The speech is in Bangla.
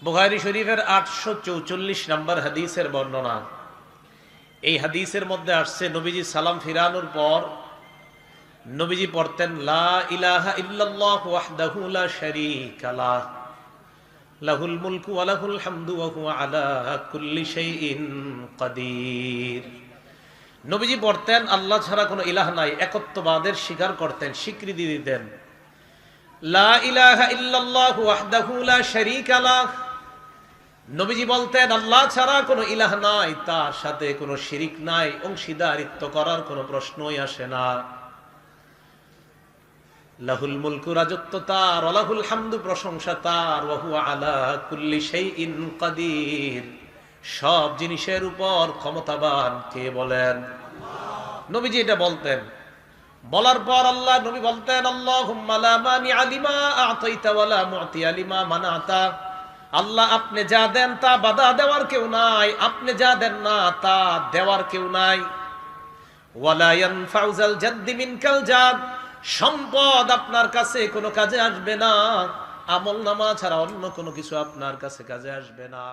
বুখারী শরীফের 844 নম্বর হাদিসের বর্ণনা। এই হাদিসের মধ্যে আসছে নবীজি সালাম ফিরানোর পর নবীজি পড়তেন লা ইলাহা ইল্লাল্লাহ ওয়াহদাহু লা শারীকা লাহ লাহুল মুলকু ওয়া লাহুল হামদু ওয়া হুয়া আলা কুল্লি শাইইন কাদির। নবীজি পড়তেন আল্লাহ ছাড়া কোনো ইলাহ নাই, একত্ববাদের স্বীকার করতেন, স্বীকৃতি দিতেন। লা ইলাহা ইল্লাল্লাহু ওয়াহদাহু লা শারীকা লাহ, নবীজি বলতেন আল্লাহ ছাড়া কোনো ইলাহ নাই, তার সাথে কোনো শিরিক নাই, অংশীদারিত্ব করার কোনো প্রশ্নই আসে না। লাহুল মুলকু, রাজত্ব তার, ওয়া লাহুল হামদু, প্রশংসা তার, ওয়া হুয়া আলা কুল্লি শাইইন কাদির, সব জিনিসের উপর ক্ষমতাবান কে বলেন? নবীজি এটা বলতেন। বলার পর আল্লাহ নবী বলতেন আল্লাহুম্মা লা মানিআ লিমা আ'তাইতা ওয়া লা মু'তিয়া লিমা মানা'তা, আল্লাহ আপনি যা দেন তা বাধা দেওয়ার কেউ নাই, আপনি যা দেন না তা দেওয়ার কেউ নাই। ওয়ালা ইয়ানফা'ু যাল জাদ্দি মিনকাল জাদ, সম্পদ আপনার কাছে কোনো কাজে আসবে না, আমলনামা ছাড়া অন্য কোনো কিছু আপনার কাছে কাজে আসবে না।